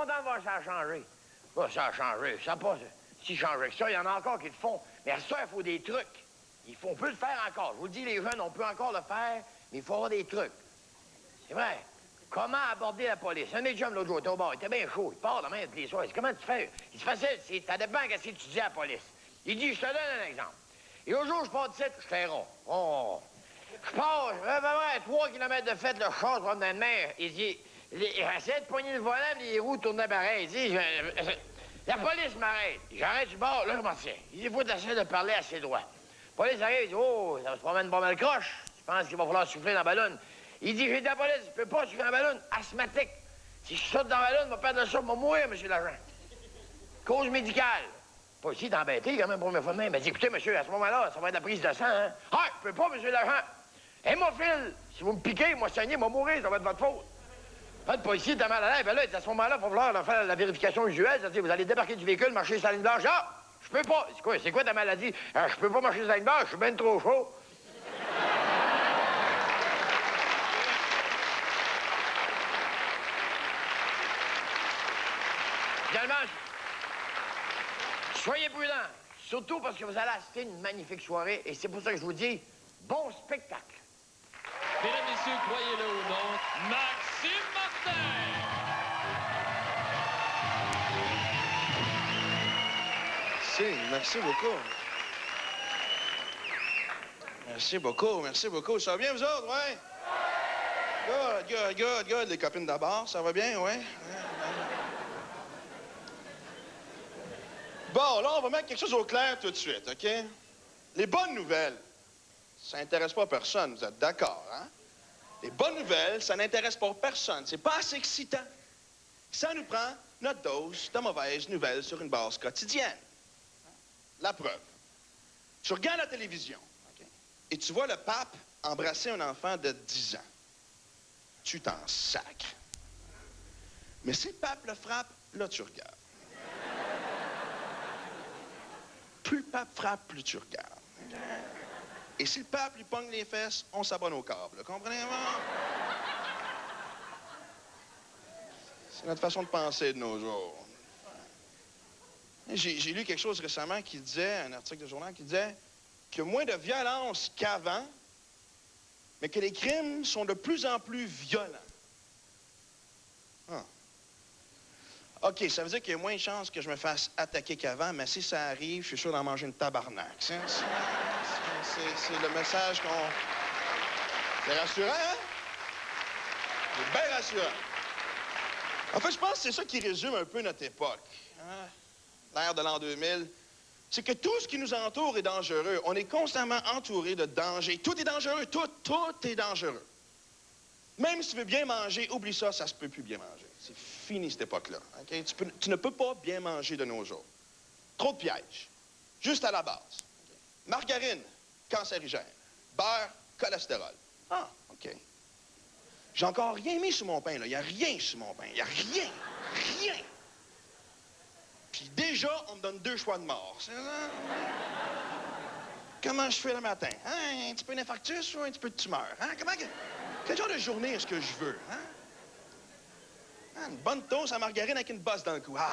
content de voir ça a changé. Bah, ça a changé. Ça n'a pas si changé que ça. Il y en a encore qui le font. Mais à ça, il faut des trucs. On peut le faire encore. Je vous le dis, les jeunes, on peut encore le faire, mais il faut avoir des trucs. C'est vrai. Comment aborder la police? Un des chums l'autre jour était au bar, il était bien chaud. Il part demain tous les soirs. Il dit, comment tu fais? Il dit, facile, ça dépend de ce que tu dis à la police. Il dit, je te donne un exemple. Et au jour où je pars d'ici, je fais rond. Oh. Je pars, je vais 3 kilomètres de fête, le char, je vais me donner de mer. Il dit, j'essaie de pogner le volant, les roues tournaient pareil. Il dit, la police m'arrête. J'arrête du bord, là, je m'en tiens. Il dit, il faut essayer de parler à ses droits. La police arrive, il dit, oh, ça se promène pas mal croche. Je pense qu'il va falloir souffler dans la ballonne. Il dit, j'ai dit à la police, je peux pas souffler dans la ballonne. Asthmatique. Si je saute dans la ballonne, je vais perdre le souffle, je vais mourir, monsieur l'agent. Cause médicale. Pas ici d'embêter, quand même, première fois de même. Il dit, écoutez, monsieur, à ce moment-là, ça va être la prise de sang, hein. Ah, je peux pas, monsieur l'agent. Hémophile. Si vous me piquez, moi saigner, je vais mourir, ça va être votre faute. Faites pas ici, t'as mal à l'air. Ben là, à ce moment-là, il va falloir faire la vérification usuelle. C'est-à-dire, vous allez débarquer du véhicule, marcher sur la ligne blanche. Ah, je peux pas. C'est quoi ta maladie? Je peux pas marcher sur la ligne blanche, je suis bien trop chaud. Finalement, soyez prudents, surtout parce que vous allez assister à une magnifique soirée, et c'est pour ça que je vous dis, bon spectacle. Mesdames, messieurs, croyez-le ou non, Maxime Martin! Merci beaucoup. Merci beaucoup. Ça va bien, vous autres, ouais? Good. Les copines d'abord, ça va bien, ouais? Bon, là, on va mettre quelque chose au clair tout de suite, OK? Les bonnes nouvelles, ça n'intéresse pas personne, vous êtes d'accord, hein? Les bonnes nouvelles, ça n'intéresse pas personne. C'est pas assez excitant. Ça nous prend notre dose de mauvaises nouvelles sur une base quotidienne. La preuve. Tu regardes la télévision, OK? Et tu vois le pape embrasser un enfant de 10 ans. Tu t'en sacres. Mais si le pape le frappe, là, tu regardes. Plus le pape frappe, plus tu regardes. Et si le pape lui pogne les fesses, on s'abonne au câble. Comprenez-vous? C'est notre façon de penser de nos jours. J'ai lu quelque chose récemment qui disait, un article de journal qui disait qu'il y a moins de violence qu'avant, mais que les crimes sont de plus en plus violents. Ah. OK, ça veut dire qu'il y a moins de chances que je me fasse attaquer qu'avant, mais si ça arrive, je suis sûr d'en manger une tabarnak. C'est le message qu'on... C'est rassurant, hein? C'est bien rassurant. En fait, je pense que c'est ça qui résume un peu notre époque. Hein? L'ère de l'an 2000. C'est que tout ce qui nous entoure est dangereux. On est constamment entouré de dangers. Tout est dangereux. Tout est dangereux. Même si tu veux bien manger, oublie ça, ça se peut plus bien manger. C'est fini, cette époque-là. Okay? Tu ne peux pas bien manger de nos jours. Trop de pièges. Juste à la base. Okay? Margarine, cancérigène. Beurre, cholestérol. Ah, OK. J'ai encore rien mis sur mon pain, là. Il n'y a rien sur mon pain. Il n'y a rien. Rien. Puis déjà, on me donne 2 choix de mort. C'est ça? Comment je fais le matin? Hein? Un petit peu d'infarctus ou un petit peu de tumeur? Hein? Quel genre de journée est-ce que je veux? Hein? Ah, une bonne toast à margarine avec une bosse dans le cou. Ah!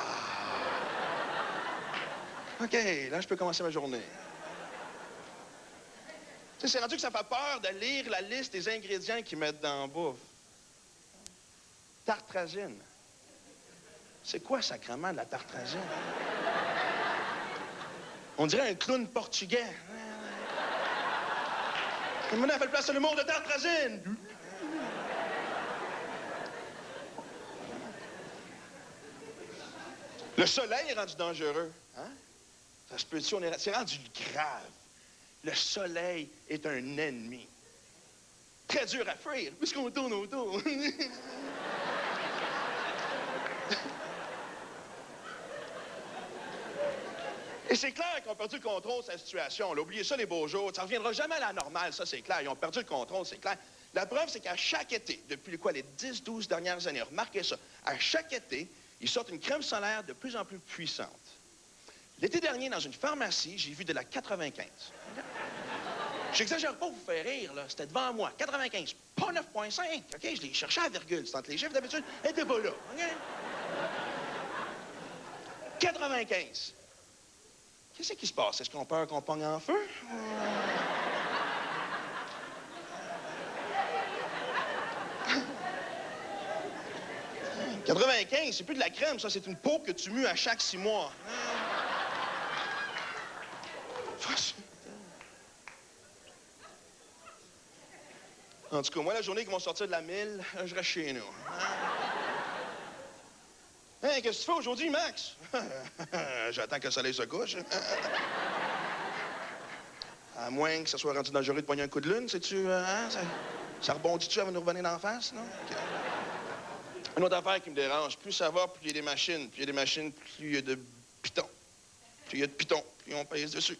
OK, là, je peux commencer ma journée. Tu sais, c'est rendu que ça fait peur de lire la liste des ingrédients qu'ils mettent dans la bouffe. Tartrazine. C'est quoi, sacrément, de la tartrazine? On dirait un clown portugais. Maintenant, on fait place à l'humour de tartrazine. Le soleil est rendu dangereux. Hein? Ça se peut-tu? C'est rendu grave. Le soleil est un ennemi. Très dur à fuir, puisqu'on tourne autour. Et c'est clair qu'ils ont perdu le contrôle de sa situation. Là, oubliez ça, les beaux jours. Ça ne reviendra jamais à la normale, ça, c'est clair. Ils ont perdu le contrôle, c'est clair. La preuve, c'est qu'à chaque été, depuis quoi, les 10-12 dernières années, remarquez ça, à chaque été, ils sortent une crème solaire de plus en plus puissante. L'été dernier, dans une pharmacie, j'ai vu de la 95. J'exagère pas pour vous faire rire, là. C'était devant moi. 95, pas 9,5. OK? Je l'ai cherché à la virgule. C'est entre les chiffres d'habitude. Elle était pas là. OK? 95. Qu'est-ce qui se passe? Est-ce qu'on a peur qu'on pogne en feu? 95, c'est plus de la crème, ça. C'est une peau que tu mues à chaque 6 mois. En tout cas, moi, la journée qu'ils vont sortir de la mille, je reste chez nous. Hein, qu'est-ce que tu fais aujourd'hui, Max? J'attends que le soleil se couche. À moins que ça soit rendu dangereux de pogner un coup de lune, sais-tu? Hein? Ça rebondit-tu avant de nous revenir d'en face, non? Okay. Une autre affaire qui me dérange, plus ça va, plus il y a des machines. Plus il y a des machines, plus il y a de pitons. Plus il y a de pitons, plus on pèse dessus.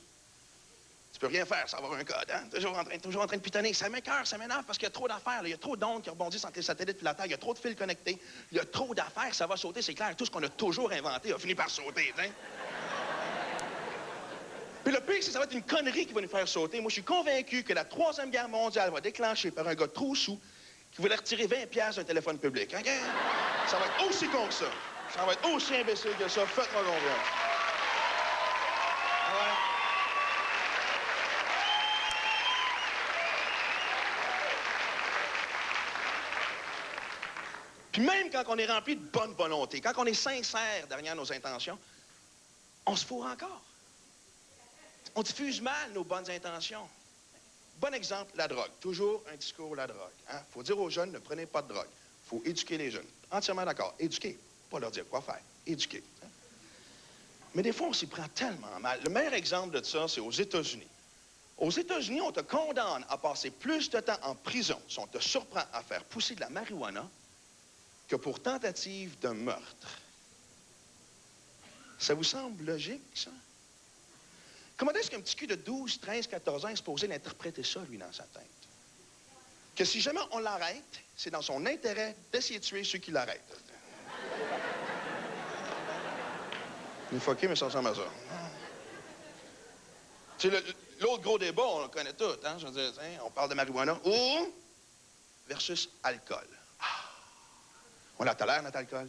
Tu peux rien faire sans avoir un code, hein? Toujours en train de pitonner. Ça m'écoeure, ça m'énerve parce qu'il y a trop d'affaires. Il y a trop d'ondes qui rebondissent entre les satellites et la Terre. Il y a trop de fils connectés. Il y a trop d'affaires, ça va sauter, c'est clair. Tout ce qu'on a toujours inventé a fini par sauter, hein? Puis le pire, c'est que ça va être une connerie qui va nous faire sauter. Moi, je suis convaincu que la Troisième Guerre mondiale va déclencher par un gars trop sous qui voulait retirer 20$ d'un téléphone public. OK? Ça va être aussi con que ça. Ça va être aussi imbécile que ça. Faites-moi confiance. Ouais. Puis même quand on est rempli de bonne volonté, quand on est sincère derrière nos intentions, on se fourre encore. On diffuse mal nos bonnes intentions. Bon exemple, la drogue. Toujours un discours, la drogue. Hein? Faut dire aux jeunes, ne prenez pas de drogue. Faut éduquer les jeunes. Entièrement d'accord. Éduquer. Pas leur dire quoi faire. Éduquer. Hein? Mais des fois, on s'y prend tellement mal. Le meilleur exemple de ça, c'est aux États-Unis. Aux États-Unis, on te condamne à passer plus de temps en prison si on te surprend à faire pousser de la marijuana que pour tentative de meurtre. Ça vous semble logique, ça? Comment est-ce qu'un petit cul de 12, 13, 14 ans est supposé l'interpréter ça, lui, dans sa tête? Que si jamais on l'arrête, c'est dans son intérêt d'essayer de tuer ceux qui l'arrêtent. Une fucké, mais ça ressemble à ça. Tu sais, l'autre gros débat, on le connaît tout, hein? Je veux dire, on parle de marijuana ou versus alcool. Ah. On la tolère, notre alcool.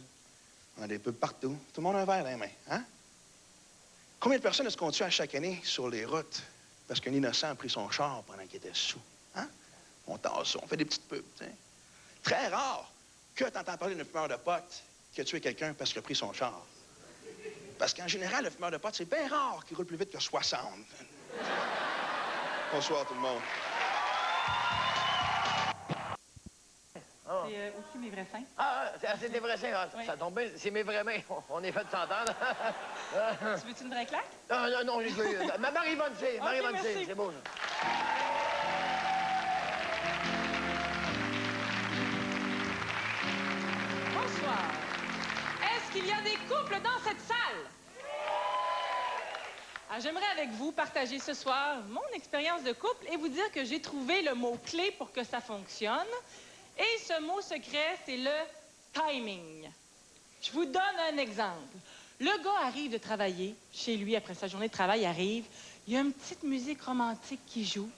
On a des pubs partout. Tout le monde a un verre dans les mains, hein? Combien de personnes est-ce qu'on tue à chaque année sur les routes parce qu'un innocent a pris son char pendant qu'il était sous? Hein? On tasse ça, on fait des petites pubs, tu sais. Très rare que tu entends parler d'un fumeur de potes qui a tué quelqu'un parce qu'il a pris son char. Parce qu'en général, le fumeur de potes, c'est bien rare qu'il roule plus vite que 60. Bonsoir, tout le monde. C'est aussi mes vrais seins. Ah, c'est des vrais seins. Ah, Oui. Ça tombe bien, c'est mes vrais mains. On est fait de s'entendre. Tu veux-tu une vraie claque? Non, Marie-Vonne, c'est. Marie-Vonne, merci. c'est beau, ça. Bonsoir. Est-ce qu'il y a des couples dans cette salle? Ah, j'aimerais avec vous partager ce soir mon expérience de couple et vous dire que j'ai trouvé le mot-clé pour que ça fonctionne. Et ce mot secret, c'est le timing. Je vous donne un exemple. Le gars arrive de travailler, chez lui, après sa journée de travail, arrive. Il y a une petite musique romantique qui joue.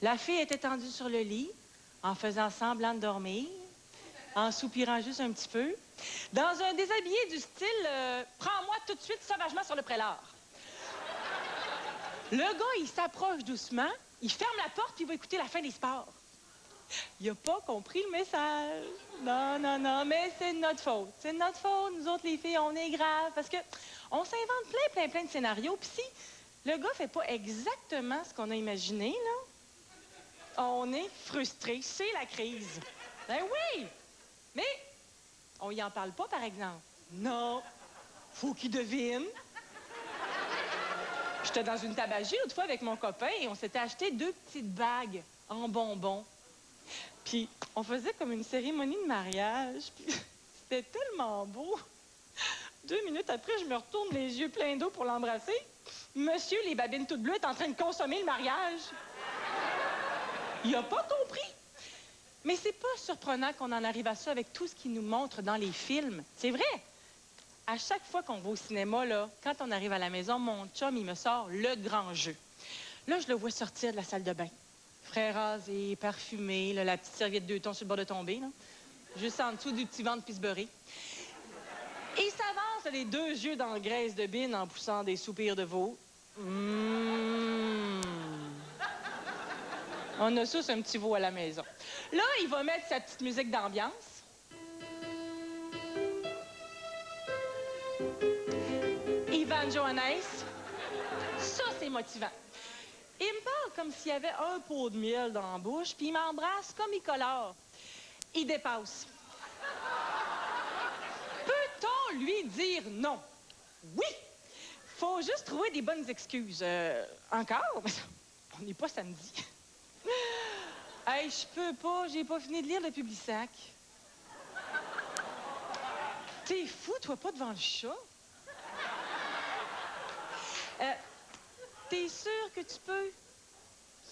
La fille est étendue sur le lit, en faisant semblant de dormir, en soupirant juste un petit peu, dans un déshabillé du style « Prends-moi tout de suite sauvagement sur le prélat ». Le gars, il s'approche doucement, il ferme la porte, puis il va écouter la fin des sports. Il n'a pas compris le message. Non, mais c'est de notre faute. C'est de notre faute, nous autres, les filles, on est graves, parce que on s'invente plein de scénarios, puis si le gars fait pas exactement ce qu'on a imaginé, là, on est frustré. C'est la crise. Ben oui! Mais on y en parle pas, par exemple. Non. Faut qu'il devine. J'étais dans une tabagie l'autre fois avec mon copain et on s'était acheté 2 petites bagues en bonbons. Puis on faisait comme une cérémonie de mariage. Puis c'était tellement beau. 2 minutes après, je me retourne les yeux pleins d'eau pour l'embrasser. Monsieur, les babines toutes bleues, est en train de consommer le mariage. Il a pas compris. Mais c'est pas surprenant qu'on en arrive à ça avec tout ce qu'ils nous montrent dans les films. C'est vrai. À chaque fois qu'on va au cinéma, là, quand on arrive à la maison, mon chum, il me sort le grand jeu. Là, je le vois sortir de la salle de bain. Frais rasé, parfumé, là, la petite serviette 2 tons sur le bord de tomber, là. Juste en dessous du petit ventre pis se beurrer. Il s'avance pense à les deux yeux dans la graisse de bine en poussant des soupirs de veau. On a tous un petit veau à la maison. Là, il va mettre sa petite musique d'ambiance. Ivan Johannes. Ça, c'est motivant. Il me parle comme s'il y avait un pot de miel dans la bouche, puis il m'embrasse comme il colore. Il dépasse. Peut-on lui dire non? Oui! Faut juste trouver des bonnes excuses. Encore? On n'est pas samedi. Hey, je peux pas, j'ai pas fini de lire le Publisac. T'es fou, toi, pas devant le chat? T'es sûr que tu peux?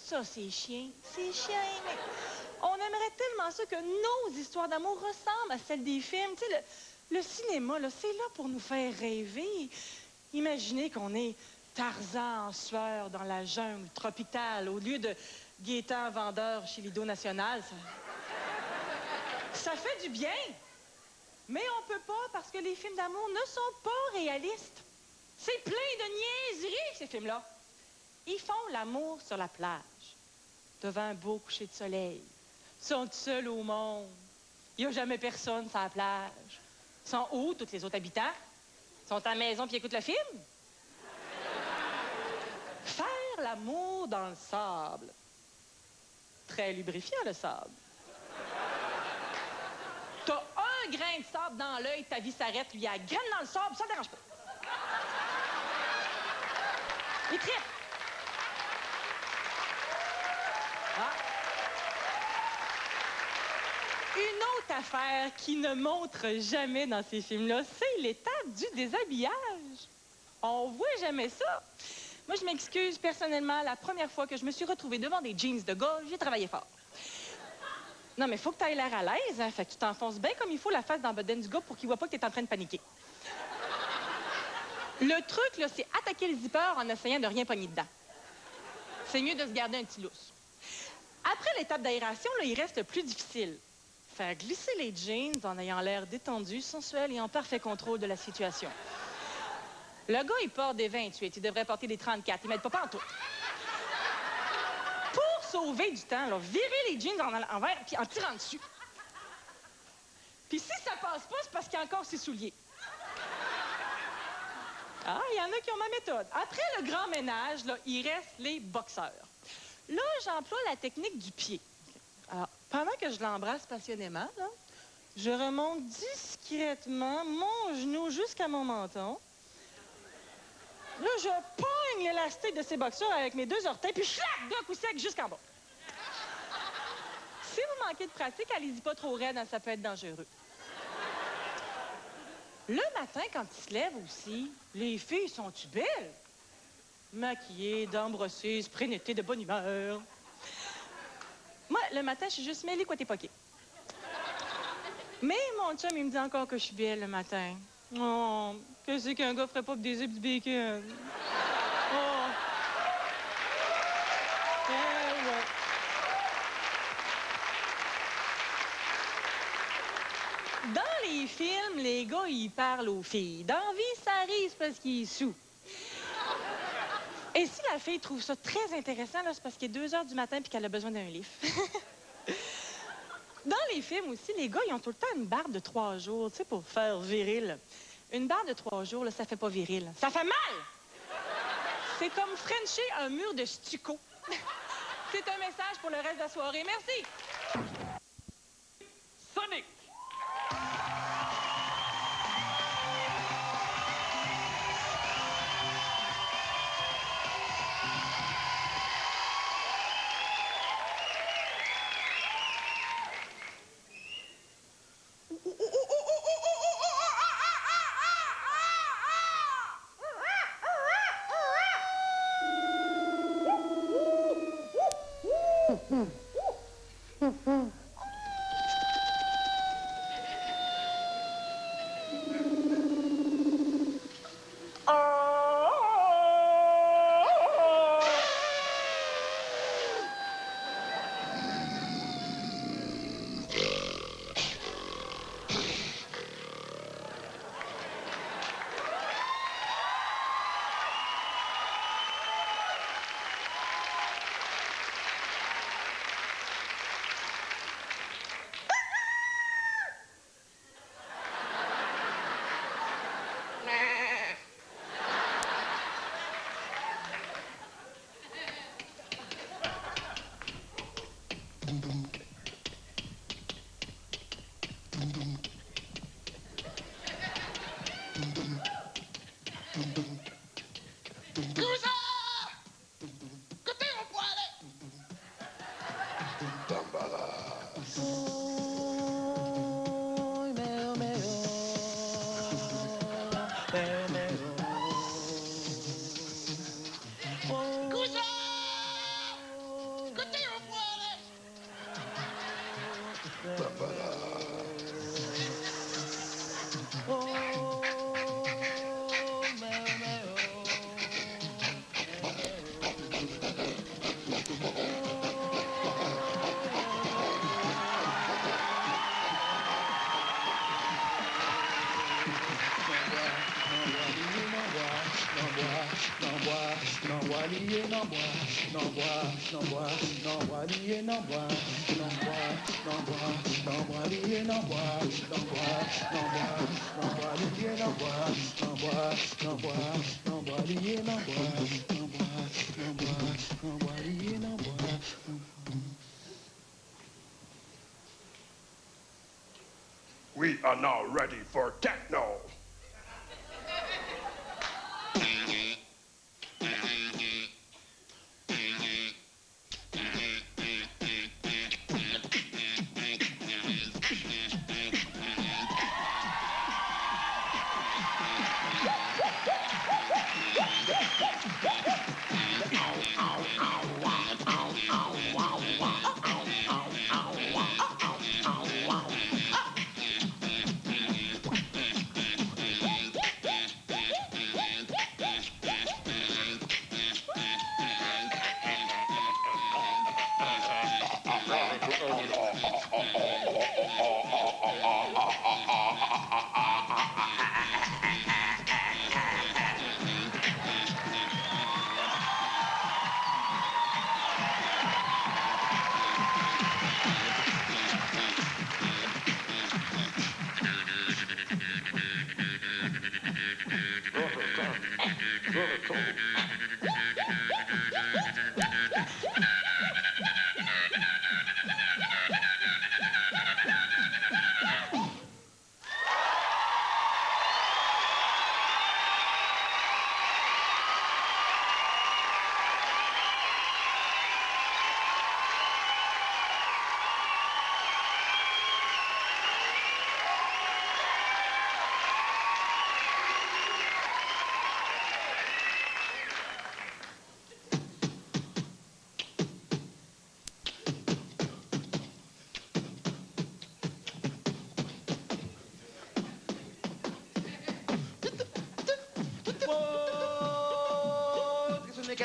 Ça, c'est chien. C'est chien, mais on aimerait tellement ça que nos histoires d'amour ressemblent à celles des films. Tu sais, le cinéma, là, c'est là pour nous faire rêver. Imaginez qu'on est Tarzan en sueur dans la jungle tropicale au lieu de Gaétan vendeur chez Lido National. Ça fait du bien. Mais on peut pas parce que les films d'amour ne sont pas réalistes. C'est plein de niaiseries, ces films-là. Ils font l'amour sur la plage, devant un beau coucher de soleil. Ils sont seuls au monde. Il n'y a jamais personne sur la plage. Ils sont où, tous les autres habitants? Ils sont à la maison puis écoutent le film? Faire l'amour dans le sable. Très lubrifiant, le sable. T'as un grain de sable dans l'œil, ta vie s'arrête. Lui, il a la graine dans le sable, ça ne dérange pas. Il tripe. Ah. Une autre affaire qui ne montre jamais dans ces films-là, c'est l'étape du déshabillage. On voit jamais ça. Moi, je m'excuse personnellement, la première fois que je me suis retrouvée devant des jeans de gars, j'ai travaillé fort. Non, mais faut que tu aies l'air à l'aise, hein? Fait que tu t'enfonces bien comme il faut la face dans le bedaine du gars pour qu'il voit pas que tu es en train de paniquer. Le truc, là, c'est attaquer le zipper en essayant de rien pogner dedans. C'est mieux de se garder un petit lousse. Après l'étape d'aération, là, il reste le plus difficile. Faire glisser les jeans en ayant l'air détendu, sensuel et en parfait contrôle de la situation. Le gars, il porte des 28. Il devrait porter des 34. Il m'aide pas en tout. Pour sauver du temps, là, virer les jeans en envers puis en tirant dessus. Puis si ça passe pas, c'est parce qu'il y a encore ses souliers. Ah, il y en a qui ont ma méthode. Après le grand ménage, là, il reste les boxeurs. Là, j'emploie la technique du pied. Alors, pendant que je l'embrasse passionnément, là, je remonte discrètement mon genou jusqu'à mon menton. Là, je pogne l'élastique de ces boxeurs avec mes deux orteils, puis schlac, d'un coup sec jusqu'en bas. Si vous manquez de pratique, allez-y pas trop raide, hein, ça peut être dangereux. Le matin, quand ils se lèvent aussi, les filles sont-tu belles? Maquillées, dents brossées, sprénettées de bonne humeur. Moi, le matin, je suis juste mêlée quoi t'es poquée. Mais mon chum, il me dit encore que je suis belle le matin. Oh, qu'est-ce qu'un gars ferait pas pour des œufs du bacon? Oh. Ouais. Dans les films, les gars, ils parlent aux filles. Dans la vie, ça arrive parce qu'il est sous. Et si la fille trouve ça très intéressant, là, c'est parce qu'il est 2 heures du matin et qu'elle a besoin d'un livre. Dans les films aussi, les gars, ils ont tout le temps une barbe de 3 jours, tu sais, pour faire viril. Une barbe de 3 jours, là, ça fait pas viril. Ça fait mal! C'est comme frencher un mur de stucco. C'est un message pour le reste de la soirée. Merci! Sonic. Cousin! Côté au poilet! Cousin! Côté au poilet! We are now ready for techno.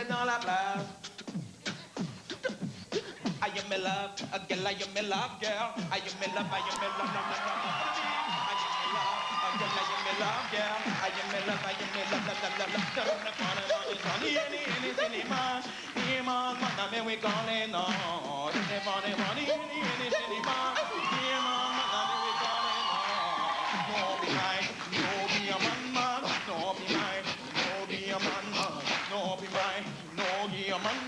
Dans la place. I am my love, a girl, I am my love, girl. I am my love, I am my love, love, love, love. I am my love, a girl, I am my love, girl. I am my love, I am my love, love, love, love. Turn the corner, money, any cinema. Man, man, we calling on. Money, any cinema. Man, we calling on. No be mine, no be a man, no be mine, no be a man, no be mine. No guillermin,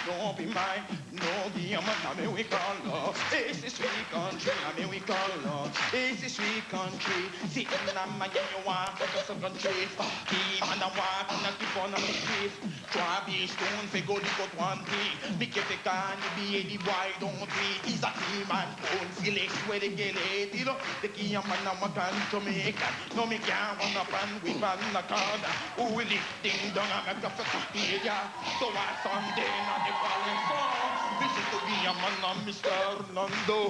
no be mine, no guillermin, I mean we call love. It's a sweet country, I mean we call love. It's a sweet country, sitting on my you want for some country. Keep on the walk and keep on the street. Try be stone, fi go live out one day. Make it a can, be the why don't be. Is a team and phone, select where they get it. You know, the guillermin I'm a can Jamaica. No me can't run up and whip on the corner. Who will it ding dong, I'm a coffee, yeah. So I Sunday night the calling song. This is to be a man of Mr. Orlando.